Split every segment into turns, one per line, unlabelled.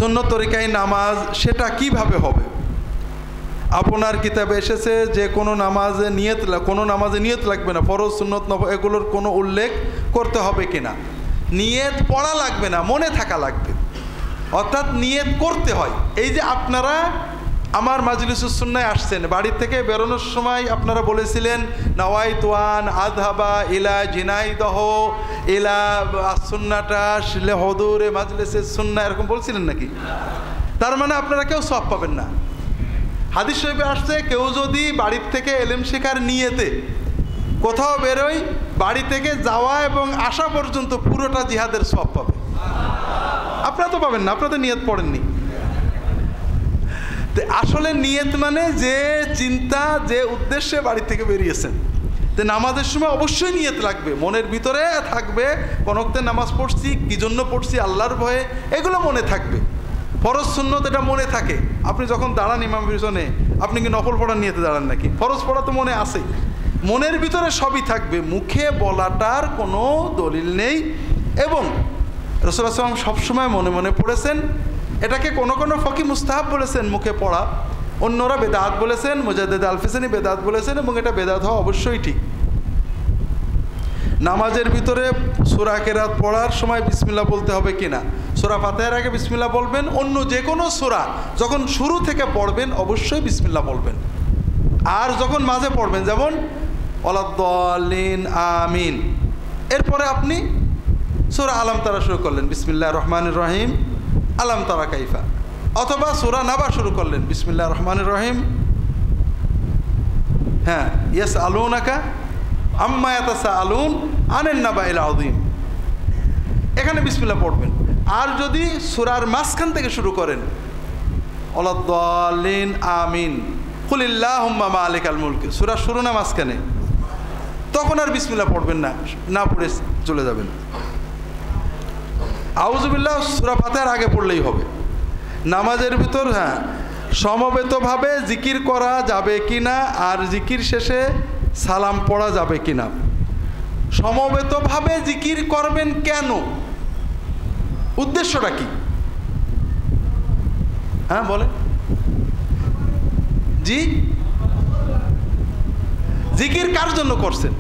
সুন্নত তরিকায় নামাজ সেটা কিভাবে হবে? আপনার কিতাবে এসেছে যে কোনো নামাজে নিয়ত লাগবে না, ফরজ সুন্নত নফল এগুলোর কোনো উল্লেখ করতে হবে কিনা? নিয়ত পড়া লাগবে না, মনে থাকা লাগবে, অর্থাৎ নিয়ত করতে হয়। এই যে আপনারা আমার মাজলিসুস সুন্নায় আসছেন, বাড়ি থেকে বেরোনোর সময় আপনারা বলেছিলেন নাওয়াইতু আন আযহাবা ইলা জিনাইদহ ইলা আসুন্নাটা শিলে হদুরে মাজলিসুস সুন্না, এরকম বলছিলেন নাকি? তার মানে আপনারা কেউ সওয়াব পাবেন না। হাদিস শরীফে আসছে কেউ যদি বাড়ির থেকে ইলম শেখার নিয়তে কোথাও বেরোয়, বাড়ি থেকে যাওয়া এবং আসা পর্যন্ত পুরোটা জিহাদের সওয়াব পাবে। আপনারা তো পাবেন না, আপনারা তো নিয়ত পড়েননি। তো আসলে নিয়ত মানে যে চিন্তা, যে উদ্দেশ্যে বাড়ি থেকে বেরিয়েছেন। তো নামাজের সময় অবশ্যই নিয়ত লাগবে, মনের ভিতরে থাকবে কোন ওয়াক্তে নামাজ পড়ছি, কী জন্য পড়ছি, আল্লাহর ভয়ে, এগুলো মনে থাকবে। ফরজ সুন্নত এটা মনে থাকে। আপনি যখন দাঁড়ান ইমাম পিছনে, আপনি কি নফল পড়ার নিয়তে দাঁড়ান নাকি? ফরজ পড়া তো মনে আসেই, মনের ভিতরে সবই থাকবে, মুখে বলাটার কোনো দলিল নেই। এবং রাসূলুল্লাহ সাল্লাল্লাহু আলাইহি ওয়াসাল্লাম সবসময় মনে মনে পড়েছেন। এটাকে কোনো কোনো ফকি মুস্তাহাব বলেছেন মুখে পড়া, অন্যরা বেদাত বলেছেন, মুজাদ্দিদ আল-ফিসানি বেদাত বলেছেন, এবং এটা বেদাত হওয়া অবশ্যই ঠিক। নামাজের ভিতরে সূরা কেরাত পড়ার সময় বিসমিল্লাহ বলতে হবে কিনা? সূরা ফাতিহার আগে বিসমিল্লাহ বলবেন, অন্য যে কোনো সূরা যখন শুরু থেকে পড়বেন অবশ্যই বিসমিল্লাহ বলবেন। আর যখন মাঝে পড়বেন, যেমন ওয়ালাদ-দাল্লিন আমিন, এরপরে আপনি সূরা আলাম তারা শুরু করলেন বিসমিল্লাহির রহমানির রহিম আলাম তারা কাইফা, অথবা সূরা নাবা শুরু করলেন বিসমিল্লাহির রহমানির রহিম, হ্যাঁ, ইয়াসআলুনাকা আম্মা ইয়াতাসাআলুন আনিন নাবাইল আযীম, এখানে বিসমিল্লাহ পড়বেন। আর যদি সূরার মাঝখান থেকে শুরু করেন ওয়ালাদ-দাল্লিন আমিন কুলিল্লাহুম্মা মালিকাল মুলক, সূরা শুরু না মাঝখানে, তখন আর বিসমিল্লাহ পড়বেন না, না পড়ে চলে যাবেন। আউযুবিল্লাহ সূরা ফাতিহার আগে পড়লেই হবে। নামাজের ভিতর হ্যাঁ সমবেতভাবে জিকির করা যাবে কিনা, আর জিকির শেষে সালাম পড়া যাবে কিনা? সমবেতভাবে জিকির করবেন কেন? উদ্দেশ্যটা কি? হ্যাঁ বলে জি, জিকির কার জন্য করছেন?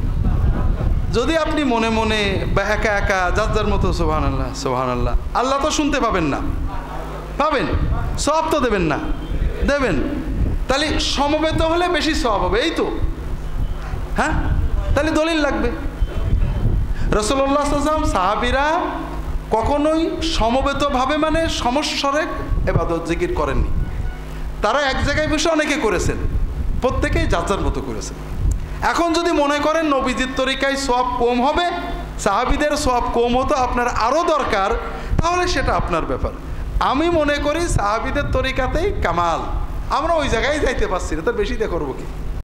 যদি আপনি মনে মনে বা একা একা যার যার মতো সুবহানাল্লাহ সুবহানাল্লাহ, আল্লাহ তো শুনতে পাবেন না, পাবেন, সওয়াব তো দেবেন না, দেবেন, তাহলে সমবেত হলে বেশি সওয়াব হবে, এই তো। হ্যাঁ, তাহলে দলিল লাগবে। রাসূলুল্লাহ সাল্লাল্লাহু আলাইহি ওয়াসাল্লাম সাহাবীরা কখনোই সমবেতভাবে মানে সমস্বরে ইবাদত জিকির করেননি। তারা এক জায়গায় বসে অনেকে করেছেন, প্রত্যেকেই যার যার মতো করেছেন। এখন যদি মনে করেন নবীজির তরিকায় সওয়াব কম হবে, সাহাবীদের সওয়াব কম হতো, আপনার আরও দরকার, তাহলে সেটা আপনার ব্যাপার। আমি মনে করি সাহাবীদের তরিকাতেই কামাল, আমরা ওই জায়গায় যাইতে পারছি না, তার বেশি দিয়ে করবো কি?